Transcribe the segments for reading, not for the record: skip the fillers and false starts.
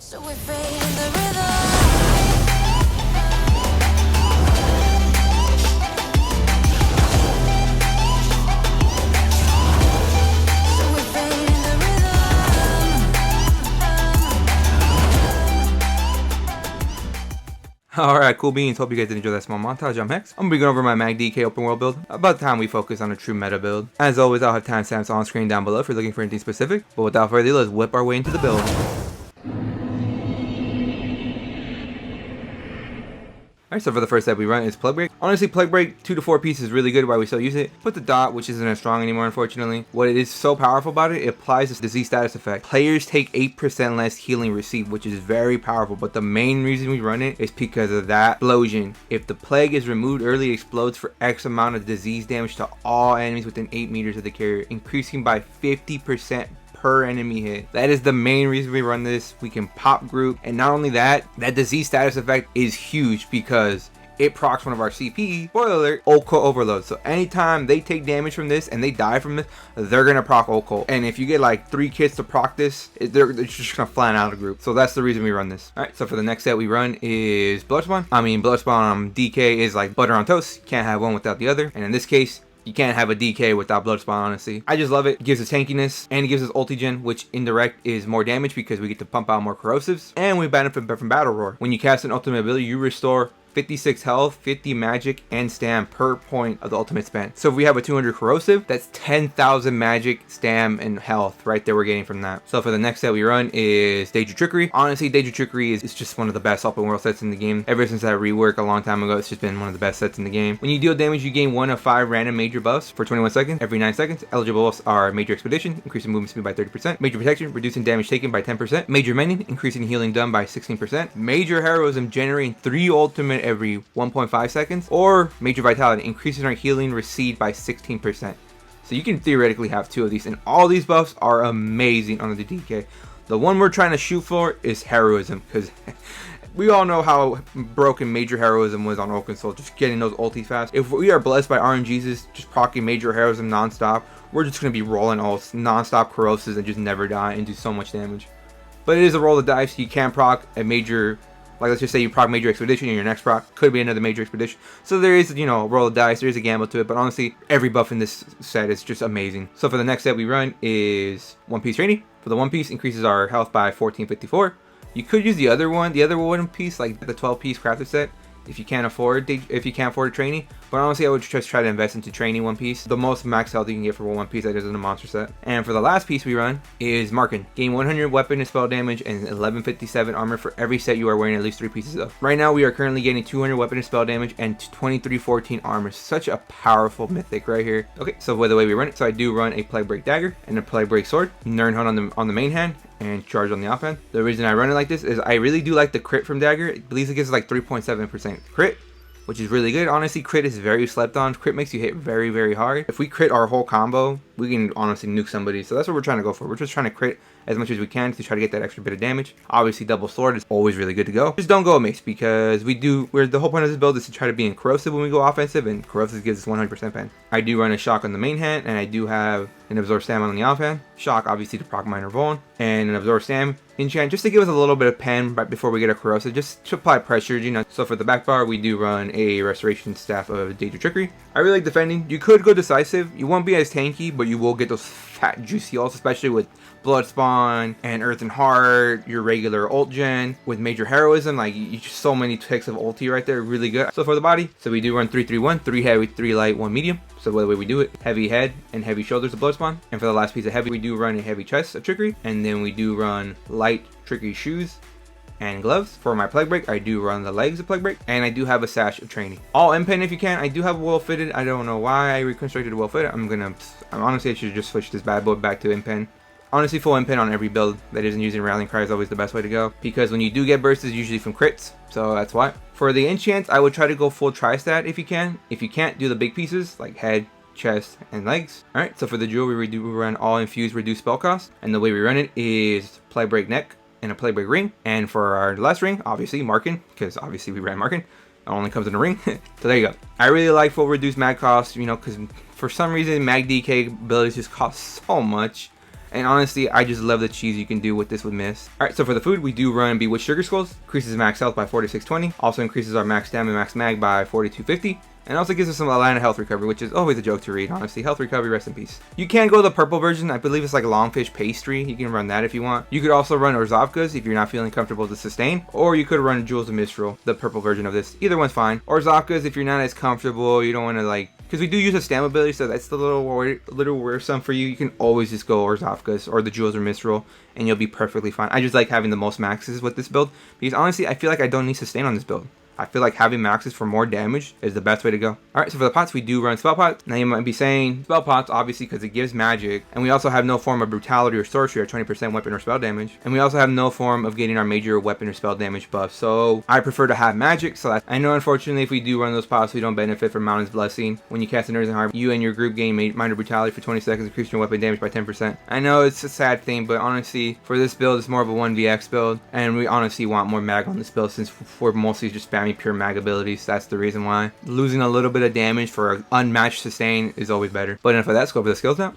So we fade in the rhythm. So we fade in the rhythm. Alright, cool beans. Hope you guys did enjoy that small montage. I'm Hex. I'm gonna be going over my MagDk open world build. About time we focus on a true meta build. As always, I'll have timestamps on screen down below if you're looking for anything specific. But without further ado, let's whip our way into the build. Alright, so for the first set we run is Plague Break. Honestly, Plague Break 2 to 4 piece is really good while we still use it. Put the dot, which isn't as strong anymore, unfortunately. What it is so powerful about it, it applies this disease status effect. Players take 8% less healing received, which is very powerful. But the main reason we run it is because of that explosion. If the plague is removed early, it explodes for X amount of disease damage to all enemies within 8 meters of the carrier, increasing by 50% per enemy hit. That is the main reason we run this. We can pop group, and not only that, that disease status effect is huge because it procs one of our CP. Spoiler alert, Oko overload. So anytime they take damage from this and they die from this, they're gonna proc Oko. And if you get like 3 kits to proc this, they're just gonna flatten out a group. So that's the reason we run this. Alright, so for the next set we run is Bloodspawn. Bloodspawn DK is like butter on toast. You can't have one without the other. And in this case, you can't have a DK without Bloodspawn, honestly. I just love it. It gives us tankiness, and it gives us ulti-gen, which indirect is more damage because we get to pump out more corrosives, and we benefit from Battle Roar. When you cast an ultimate ability, you restore 56 health, 50 magic, and stam per point of the ultimate spent. So if we have a 200 corrosive, that's 10,000 magic, stam, and health right there we're getting from that. So for the next set we run is Daedra Trickery. Honestly, Daedra Trickery is just one of the best open world sets in the game. Ever since that rework a long time ago, it's just been one of the best sets in the game. When you deal damage, you gain 1 of 5 random major buffs for 21 seconds. Every 9 seconds, eligible buffs are Major Expedition, increasing movement speed by 30%. Major Protection, reducing damage taken by 10%. Major Mending, increasing healing done by 16%. Major Heroism, generating 3 ultimate every 1.5 seconds, or Major Vitality, increasing our healing received by 16%. So you can theoretically have 2 of these, and all these buffs are amazing on the DK. The one we're trying to shoot for is Heroism, because we all know how broken Major Heroism was on Oakensoul, just getting those ultis fast. If we are blessed by RNGs just proccing Major Heroism non-stop, we're just going to be rolling ults, non-stop corrosives, and just never die and do so much damage. But it is a roll of dice. You can proc a major, like let's just say you proc Major Expedition and your next proc could be another Major Expedition. So there is, you know, roll of dice, there is a gamble to it, but honestly, every buff in this set is just amazing. So for the next set we run is One Piece Training. For the One Piece, increases our health by 1454. You could use the other one piece, like the 12-piece crafted set, if you can't afford a training. But honestly, I would just try to invest into training One Piece. The most max health you can get for one piece that is in a monster set. And for the last piece we run is Markin. Gain 100 weapon and spell damage and 1157 armor for every set you are wearing at least 3 pieces of. Right now we are currently getting 200 weapon and spell damage and 2314 armor. Such a powerful mythic right here. Okay, so the way we run it, so I do run a Plague Break dagger and a Plague Break sword, Nern Hunt on the main hand, and charge on the offhand. The reason I run it like this is I really do like the crit from dagger. It believes it gives like 3.7% crit, which is really good. Honestly, crit is very slept on. Crit makes you hit very, very hard. If we crit our whole combo, we can honestly nuke somebody. So that's what we're trying to go for. We're just trying to crit as much as we can to try to get that extra bit of damage. Obviously, double sword is always really good to go. Just don't go mace, because the whole point of this build is to try to be in corrosive when we go offensive, and corrosive gives us 100% pen. I do run a shock on the main hand, and I do have an absorb stam on the offhand. Shock obviously to proc minor vuln, and an absorb stam enchant just to give us a little bit of pen right before we get a corrosive, just to apply pressure, you know. So for the back bar, we do run a restoration staff of Daedra Trickery. I really like defending. You could go decisive. You won't be as tanky, but you will get those fat juicy ults, especially with Bloodspawn and Earth and Heart, your regular ult gen. With Major Heroism, like, you just so many ticks of ulti right there, really good. So for the body, so we do run 3-3-1, 3 heavy, 3 light, 1 medium. So the way we do it, heavy head and heavy shoulders of Bloodspawn. And for the last piece of heavy, we do run a heavy chest of Trickery, and then we do run light Trickery shoes and gloves. For my Plague Break, I do run the legs of Plague Break, and I do have a sash of training. All M-Pen if you can. I do have well fitted. I don't know why I reconstructed well fitted. Honestly, I should just switch this bad boy back to M-Pen. Honestly, full M-Pen on every build that isn't using Rallying Cry is always the best way to go, because when you do get bursts, it's usually from crits, so that's why. For the enchants, I would try to go full tri-stat if you can. If you can't, do the big pieces like head, chest, and legs. Alright, so for the jewel, we run all infused reduced spell cost, and the way we run it is Plague Break neck and a Plague Break ring. And for our last ring, obviously Markin, because obviously we ran Markin. It only comes in a ring. So there you go. I really like full reduced mag cost, you know, because for some reason MagDk abilities just cost so much. And honestly, I just love the cheese you can do with this with Mist. Alright, so for the food, we do run Bewitched Sugar Skulls. Increases max health by 4620. Also increases our max stamina and max mag by 4250. And also gives us some line of health recovery, which is always a joke to read, honestly. Health recovery, rest in peace. You can go the purple version. I believe it's like Longfish Pastry. You can run that if you want. You could also run Orzovka's if you're not feeling comfortable to sustain. Or you could run Jewels of Mistral, the purple version of this. Either one's fine. Orzovka's if you're not as comfortable, you don't want to like... Because we do use a stam ability, so that's the little worrisome for you. You can always just go Orzovka's or the Jewels of Mistral, and you'll be perfectly fine. I just like having the most maxes with this build. Because honestly, I feel like I don't need sustain on this build. I feel like having maxes for more damage is the best way to go. Alright, so for the pots, we do run spell pots. Now you might be saying, spell pots, obviously, because it gives magic. And we also have no form of brutality or sorcery or 20% weapon or spell damage. And we also have no form of getting our major weapon or spell damage buff. So I prefer to have magic. So I know, unfortunately, if we do run those pots, we don't benefit from Mountain's Blessing. When you cast an Earthen Harp, you and your group gain minor brutality for 20 seconds, increasing your weapon damage by 10%. I know it's a sad thing, but honestly, for this build, it's more of a 1vx build. And we honestly want more mag on this build since we're mostly just spamming pure mag abilities. That's the reason why. Losing a little bit of damage for an unmatched sustain is always better. But enough of that, let's go over the skills now.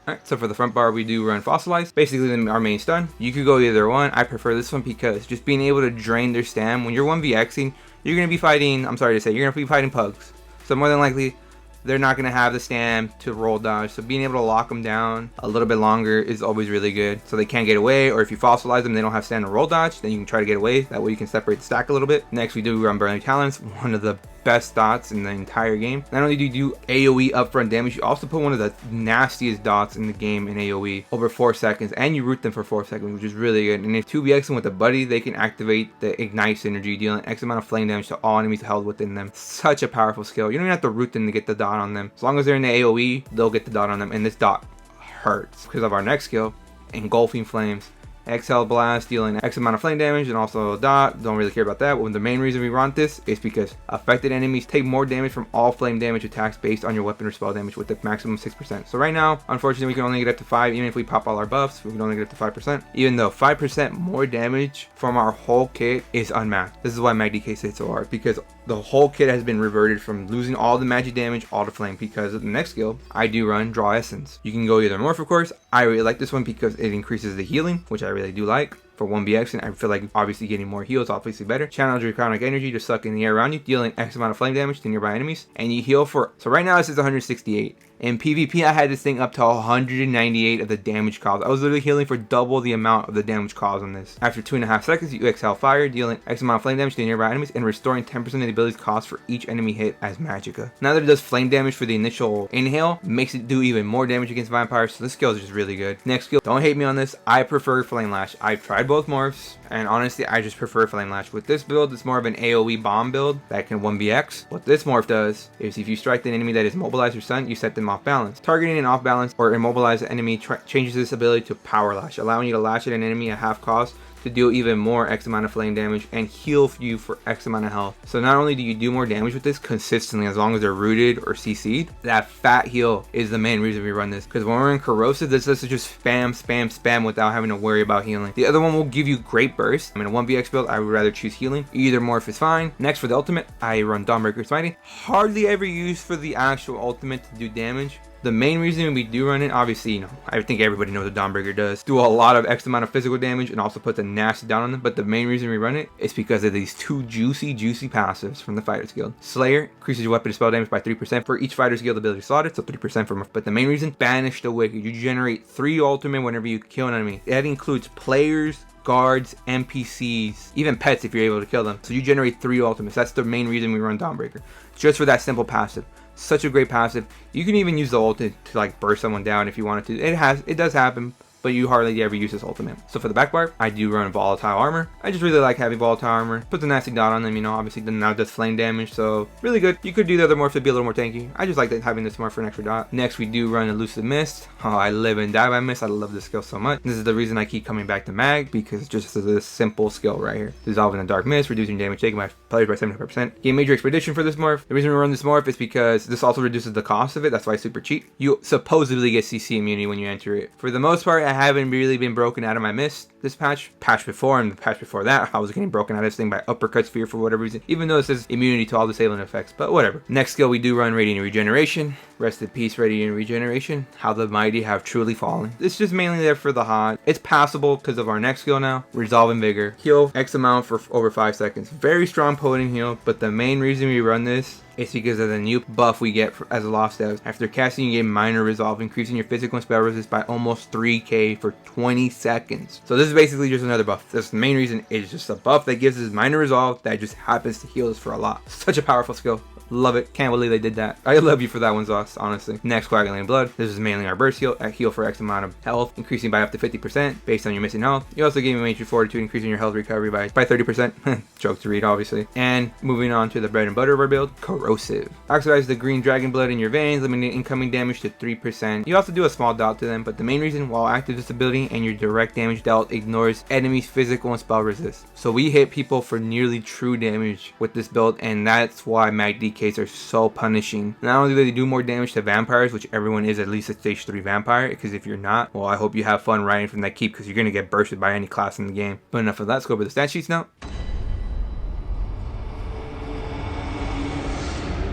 Alright, so for the front bar, we do run Fossilize. Basically, our main stun. You could go either one. I prefer this one because just being able to drain their stam. When you're 1vxing, you're going to be fighting, I'm sorry to say, you're going to be fighting pugs. So more than likely, they're not going to have the stam to roll dodge. So being able to lock them down a little bit longer is always really good. So they can't get away, or if you fossilize them, they don't have stam to roll dodge, then you can try to get away. That way you can separate the stack a little bit. Next, we do run Burning Talons, one of the best dots in the entire game. Not only do you do AoE upfront damage, you also put one of the nastiest dots in the game in AoE over 4 seconds, and you root them for 4 seconds, which is really good. And if 2vxing with a buddy, they can activate the Ignite synergy, dealing X amount of flame damage to all enemies held within them. Such a powerful skill. You don't even have to root them to get the dot on them. As long as they're in the AoE, they'll get the dot on them, and this dot hurts. Because of our next skill, Engulfing Flames. Exhale Blast, dealing X amount of flame damage and also a dot. Don't really care about that. But the main reason we run this is because affected enemies take more damage from all flame damage attacks based on your weapon or spell damage with the maximum 6%. So right now, unfortunately, we can only get up to 5. Even if we pop all our buffs, we can only get up to 5%. Even though 5% more damage from our whole kit is unmatched. This is why MagDk hits so hard, because the whole kit has been reverted from losing all the magic damage, all the flame. Because of the next skill, I do run Draw Essence. You can go either Morph, of course. I really like this one because it increases the healing, which I really do like. For 1vx, and I feel like obviously getting more heals obviously better. Channel Draconic Energy to suck in the air around you, dealing X amount of flame damage to nearby enemies, and you heal for, so right now this is 168. In PvP, I had this thing up to 198 of the damage caused. I was literally healing for double the amount of the damage caused on this. After 2.5 seconds, you exhale fire, dealing X amount of flame damage to nearby enemies, and restoring 10% of the ability's cost for each enemy hit as Magicka. Now that it does flame damage for the initial inhale, makes it do even more damage against vampires, so this skill is just really good. Next skill, don't hate me on this, I prefer Flame Lash. I've tried both morphs, and honestly, I just prefer Flame Lash. With this build, it's more of an AoE bomb build that can 1vx. What this morph does is if you strike an enemy that is mobilized or stunned, you set them off balance. Targeting an off balance or immobilized enemy changes this ability to Power Lash, allowing you to lash at an enemy at half cost to deal even more X amount of flame damage and heal you for X amount of health. So not only do you do more damage with this consistently as long as they're rooted or CC'd, that fat heal is the main reason we run this. Because when we're in Corrosive, this is just spam without having to worry about healing. The other one will give you great burst. In a 1vx build, I would rather choose healing. Either morph is fine. Next, for the ultimate, I run Dawnbreaker Smiting. Hardly ever used for the actual ultimate to do damage. The main reason we do run it, obviously, you know, I think everybody knows what Dawnbreaker does. Do a lot of X amount of physical damage and also puts a nasty down on them. But the main reason we run it is because of these two juicy passives from the Fighter's Guild. Slayer increases your weapon and spell damage by 3% for each Fighter's Guild ability slotted, so 3% from. But the main reason, Banish the Wicked. You generate 3 ultimate whenever you kill an enemy. That includes players, guards, NPCs, even pets if you're able to kill them. So you generate 3 ultimates. That's the main reason we run Dawnbreaker. Just for that simple passive. Such a great passive. You can even use the ultimate to like burst someone down if you wanted to. It does happen, but you hardly ever use this ultimate. So for the back bar, I do run volatile armor. I just really like having volatile armor. Put the nasty dot on them, you know, obviously then now does flame damage, so really good. You could do the other morph to be a little more tanky. I just like having this morph for an extra dot. Next, we do run Elusive Mist. Oh, I live and die by Mist. I love this skill so much. This is the reason I keep coming back to Mag, because it's just this simple skill right here. Dissolving the dark mist, reducing damage taken by players by 75%. Gain major expedition for this morph. The reason we run this morph is because this also reduces the cost of it. That's why it's super cheap. You supposedly get CC immunity when you enter it. For the most part, it I haven't really been broken out of my mist this patch before, and the patch before that, I was getting broken out of this thing by uppercut sphere for whatever reason, even though it says immunity to all disabling effects, but whatever. Next skill, we do run Radiant Regeneration. Rest in peace, Radiant Regeneration. How the mighty have truly fallen. It's just mainly there for the hot. It's passable because of our next skill now, Resolve and Vigor. Heal X amount for over 5 seconds. Very strong potent heal, but the main reason we run this is because of the new buff we get as a Lost Devs. After casting, you get minor resolve, increasing your physical and spell resist by almost 3k for 20 seconds. So this is basically just another buff. That's the main reason. It's just a buff that gives us minor resolve that just happens to heal us for a lot. Such a powerful skill. Love it. Can't believe they did that. I love you for that one, Zoss, honestly. Next, Coagulating Blood. This is mainly our burst heal. At heal for X amount of health, increasing by up to 50% based on your missing health. You also gain Major Fortitude, increasing your health recovery by 30%. Joke to read, obviously. And moving on to the bread and butter of our build, Corrosive. Oxidize the green dragon blood in your veins, limiting incoming damage to 3%. You also do a small dot to them, but the main reason, while active this ability and your direct damage dealt ignores enemies' physical and spell resist. So we hit people for nearly true damage with this build, and that's why MagDks are so punishing. Not only do they do more damage to vampires, which everyone is at least a stage 3 vampire, because if you're not, well, I hope you have fun riding from that keep, because you're going to get bursted by any class in the game. But enough of that, let's go over the stat sheets now.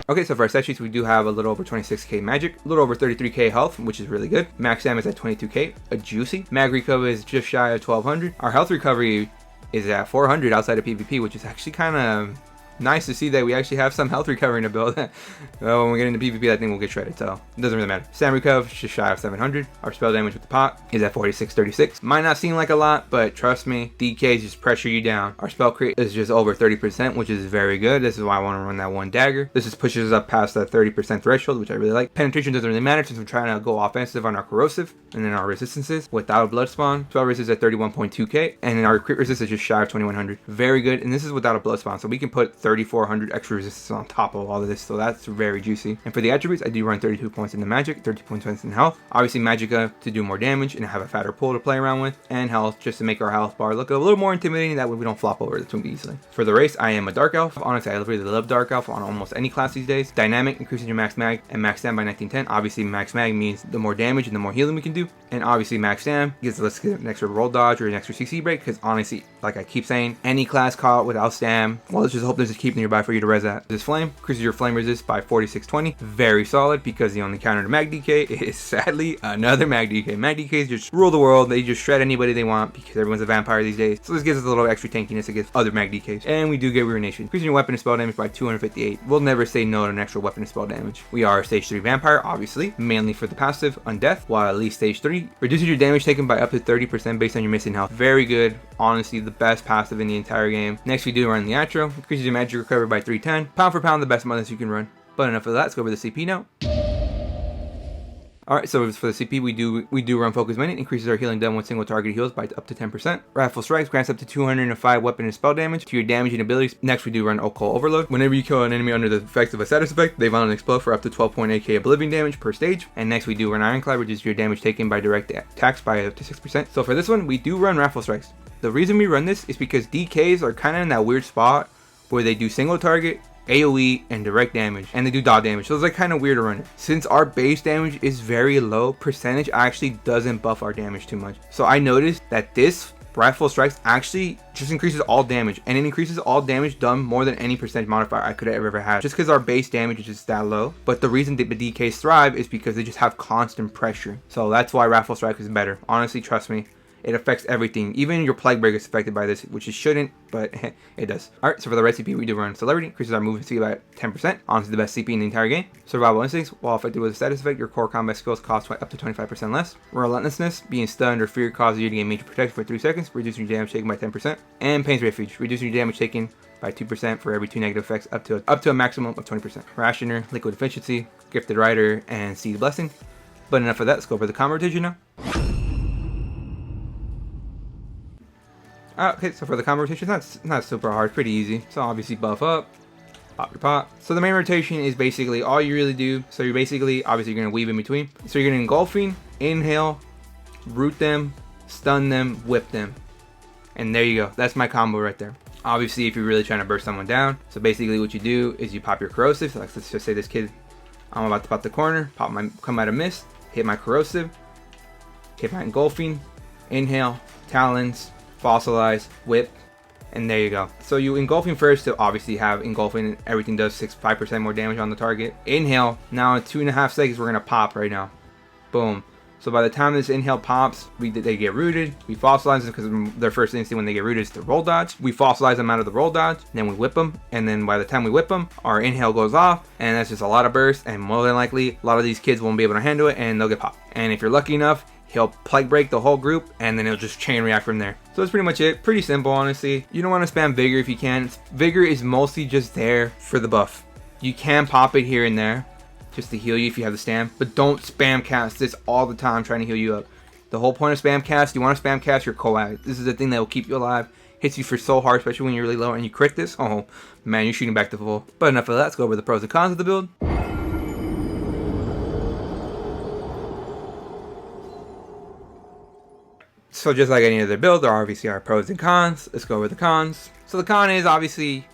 Okay, so for our stat sheets, we do have a little over 26k magic, a little over 33k health, which is really good. Max damage is at 22k, a juicy. Mag recovery is just shy of 1200. Our health recovery is at 400 outside of PvP, which is actually kind of nice to see that we actually have some health recovery in the build. Well, when we get into PvP, I think we'll get shredded, so it doesn't really matter. Stam recover, just shy of 700. Our spell damage with the pot is at 4636. Might not seem like a lot, but trust me, DKs just pressure you down. Our spell crit is just over 30%, which is very good. This is why I want to run that one dagger. This just pushes us up past that 30% threshold, which I really like. Penetration doesn't really matter since we're trying to go offensive on our Corrosive, and then our resistances without a blood spawn. Spell resist at 31.2k, and then our crit resist is just shy of 2100. Very good, and this is without a blood spawn, so we can put 3400 extra resistance on top of all of this, so that's very juicy. And for the attributes, I do run 32 points in the magic, 30 points in health. Obviously Magicka to do more damage and have a fatter pool to play around with, and health just to make our health bar look a little more intimidating, that way we don't flop over the tomb easily. For the race, I am a dark elf. Honestly, I really love dark elf on almost any class these days. Dynamic increases your max mag and max stam by 1910. Obviously max mag means the more damage and the more healing we can do, and obviously max stam gives us an extra roll dodge or an extra CC break, because honestly, like I keep saying, any class caught without stam, well, let's just hope there's a keep nearby for you to res that. This flame increases your flame resist by 4620. Very solid, because the only counter to MagDk is sadly another MagDk. MagDks just rule the world. They just shred anybody they want because everyone's a vampire these days. So this gives us a little extra tankiness against other MagDks. And we do get Ruination, increasing your weapon and spell damage by 258. We'll never say no to an extra weapon and spell damage. We are a stage 3 vampire, obviously, mainly for the passive Undeath, while at least stage 3 reduces your damage taken by up to 30% based on your missing health. Very good. Honestly, the best passive in the entire game. Next, we do run the Atro, increases your magic recovery by 310. Pound for pound, the best Montage you can run. But enough of that, let's go over the CP now. Alright, so for the CP, we do run Focus Minute, increases our healing done when single target heals by up to 10%. Wrathful Strikes grants up to 205 weapon and spell damage to your damage and abilities. Next, we do run Occult Overload. Whenever you kill an enemy under the effects of a status effect, they violently explode for up to 12.8k Oblivion damage per stage. And next, we do run Ironclad, reduces your damage taken by direct attacks by up to 6%. So for this one, we do run Wrathful Strikes. The reason we run this is because DKs are kind of in that weird spot where they do single target, AoE, and direct damage, and they do dot damage, so it's like kind of weird to run it. Since our base damage is very low, percentage actually doesn't buff our damage too much. So I noticed that this Wrathful Strikes actually just increases all damage, and it increases all damage done more than any percentage modifier I could have ever had, just because our base damage is just that low. But the reason that the DKs thrive is because they just have constant pressure, so that's why Wrathful Strike is better. Honestly, trust me. It affects everything. Even your Plague Break is affected by this, which it shouldn't, but it does. Alright, so for the red CP, we do run Celebrity. Increases our movement speed by 10%. Honestly, the best CP in the entire game. Survival Instincts. While affected with a status effect, your core combat skills cost up to 25% less. Relentlessness. Being stunned or feared causes you to gain major protection for 3 seconds, reducing your damage taken by 10%. And Pain's Refuge. Reducing your damage taken by 2% for every 2 negative effects up to a maximum of 20%. Rationer, Liquid Efficiency, Gifted Rider, and Seed Blessing. But enough of that. Let's go over the combo rotation now. Okay, so for the combo rotation, that's not super hard, pretty easy. So obviously buff up, pop your pot. So the main rotation is basically all you really do. So you're basically, obviously you're gonna weave in between. So you're gonna engulfing, inhale, root them, stun them, whip them. And there you go, that's my combo right there. Obviously if you're really trying to burst someone down, so basically what you do is you pop your Corrosive. So like, let's just say this kid, I'm about to pop the corner, come out of mist, hit my Corrosive, hit by engulfing, inhale, talons, fossilize, whip, and there you go. So you engulfing first to obviously have engulfing, everything does 5% more damage on the target. Inhale, now in 2.5 seconds we're gonna pop right now. Boom. So by the time this inhale pops, they get rooted. We fossilize them because their first instinct when they get rooted is to roll dodge. We fossilize them out of the roll dodge, then we whip them, and then by the time we whip them, our inhale goes off, and that's just a lot of burst, and more than likely, a lot of these kids won't be able to handle it, and they'll get popped. And if you're lucky enough, he'll plague break the whole group, and then he'll just chain react from there. So that's pretty much it. Pretty simple, honestly. You don't want to spam Vigor if you can. Vigor is mostly just there for the buff. You can pop it here and there, just to heal you if you have the stam, but don't spam cast this all the time trying to heal you up. The whole point of spam cast, you want to spam cast your coag. This is the thing that will keep you alive, hits you for so hard, especially when you're really low and you crit this. Oh man, you're shooting back to full. But enough of that, let's go over the pros and cons of the build. So just like any other build, there obviously are pros and cons. Let's go over the cons. So the con is obviously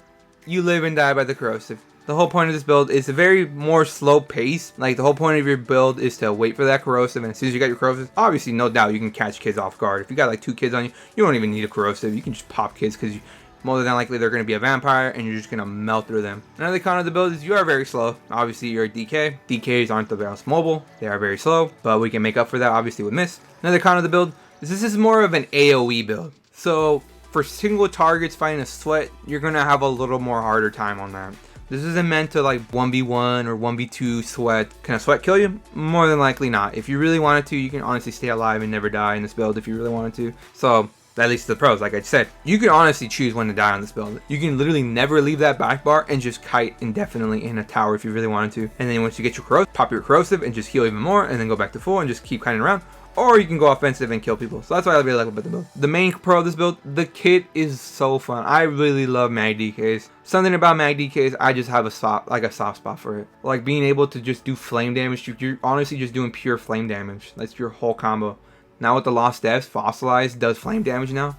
you live and die by the corrosive. The whole point of this build is a very more slow pace. Like the whole point of your build is to wait for that corrosive, and as soon as you got your corrosive, obviously no doubt you can catch kids off guard. If you got like 2 kids on you, you don't even need a corrosive. You can just pop kids because more than likely they're going to be a vampire and you're just going to melt through them. Another con of the build is you are very slow. Obviously you're a DK. DKs aren't the most mobile. They are very slow, but we can make up for that obviously with Mist. Another con of the build is this is more of an AoE build. So for single targets fighting a sweat, you're going to have a little more harder time on that. This isn't meant to like 1v1 or 1v2 sweat. Can a sweat kill you? More than likely not. If you really wanted to, you can honestly stay alive and never die in this build if you really wanted to. So that leads to the pros. Like I said, you can honestly choose when to die on this build. You can literally never leave that back bar and just kite indefinitely in a tower if you really wanted to. And then once you get your corrosive, pop your corrosive and just heal even more and then go back to full and just keep kiting around. Or you can go offensive and kill people. So that's what I really like about the build. The main pro of this build, the kit is so fun. I really love MagDks. Something about MagDks, I just have a soft spot for it. Like being able to just do flame damage. You're honestly just doing pure flame damage. That's your whole combo. Now with the Lost Devs, Fossilized does flame damage now.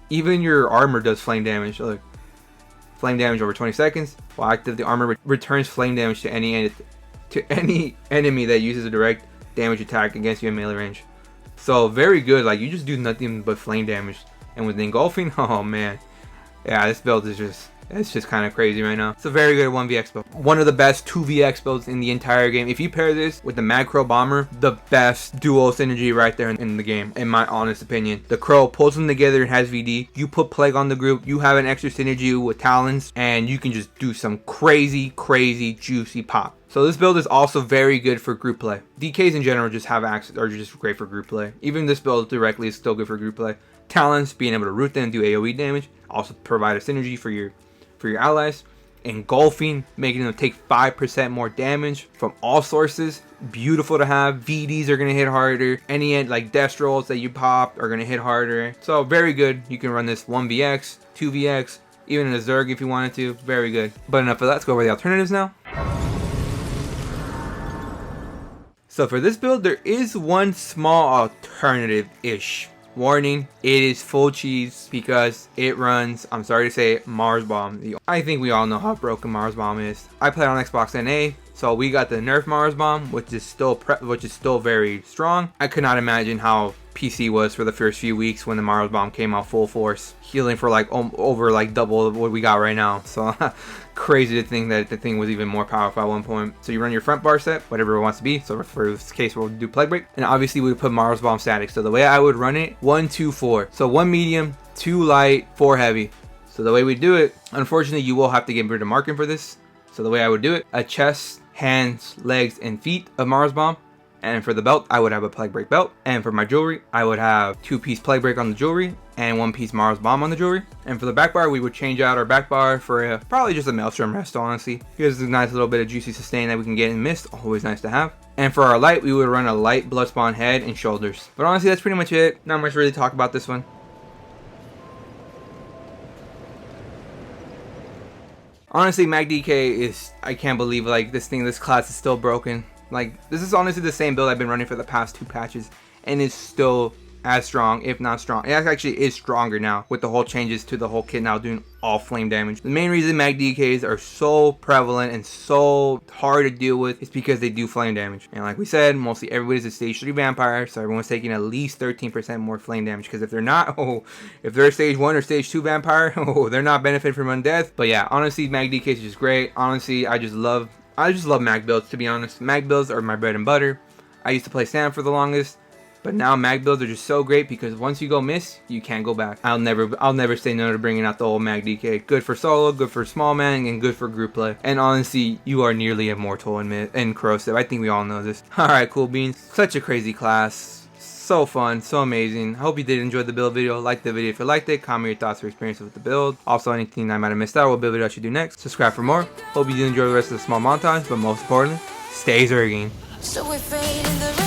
Even your armor does flame damage. Look, flame damage over 20 seconds. While active, the armor returns flame damage to any enemy that uses a direct damage attack against you in melee range. So very good. Like you just do nothing but flame damage. And with the engulfing, oh man, yeah, this build is just kind of crazy right now. It's a very good 1vx build. One of the best 2vx builds in the entire game. If you pair this with the Mag Crow Bomber, the best duo synergy right there in the game, in my honest opinion. The Crow pulls them together and has VD. You put Plague on the group, you have an extra synergy with Talons, and you can just do some crazy juicy pop. So this build is also very good for group play. DKs in general just have access, are just great for group play. Even this build directly is still good for group play. Talons, being able to root them and do AoE damage, also provide a synergy for your allies. Engulfing, making them take 5% more damage from all sources. Beautiful to have. VDs are going to hit harder. Any like death rolls that you pop are going to hit harder. So very good. You can run this 1vx, 2vx, even in a Zerg if you wanted to. Very good. But enough of that. Let's go over the alternatives now. So for this build, there is one small alternative-ish. Warning, it is full cheese because it runs, I'm sorry to say, Mars Bomb. I think we all know how broken Mars Bomb is. I played on Xbox NA, so we got the nerf Mars Bomb, which is still very strong. I could not imagine how PC was for the first few weeks when the Mars Bomb came out full force, healing for like over like double what we got right now. So crazy to think that the thing was even more powerful at one point. So you run your front bar set, whatever it wants to be. So for this case, we'll do Plague Break, and obviously we would put Mars Bomb static. So the way I would run it, 1 2 4. So 1 medium, 2 light, 4 heavy. So the way we do it, unfortunately, you will have to get rid of marking for this. So the way I would do it, a chest, hands, legs, and feet of Mars Bomb. And for the belt, I would have a Plague Break belt. And for my jewelry, I would have 2-piece Plague Break on the jewelry and 1-piece Mars Bomb on the jewelry. And for the back bar, we would change out our back bar for probably just a Maelstrom Rest, honestly. Gives us a nice little bit of juicy sustain that we can get in Mist. Always nice to have. And for our light, we would run a light Bloodspawn head and shoulders. But honestly, that's pretty much it. Not much really to talk about this one. Honestly, MagDk is, I can't believe like this class is still broken. Like, this is honestly the same build I've been running for the past 2 patches, and it's still as strong, if not strong. It actually is stronger now with the whole changes to the whole kit now doing all flame damage. The main reason MagDKs are so prevalent and so hard to deal with is because they do flame damage. And like we said, mostly everybody's a stage 3 vampire, so everyone's taking at least 13% more flame damage. Because if they're not, if they're a stage 1 or stage 2 vampire, they're not benefiting from undeath. But yeah, honestly, MagDK is just great. Honestly, I just love mag builds, to be honest. Mag builds are my bread and butter. I used to play Sam for the longest, but now mag builds are just so great because once you go miss, you can't go back. I'll never say no to bringing out the old MagDK. Good for solo, good for small man, and good for group play. And honestly, you are nearly immortal in Corrosive. I think we all know this. Alright, cool beans. Such a crazy class. So fun, so amazing. I hope you did enjoy the build video. Like the video if you liked it. Comment your thoughts or experiences with the build. Also, anything I might have missed out, what build video I should do next. Subscribe for more. Hope you did enjoy the rest of the small montage, but most importantly, stay zerging. So we're fading the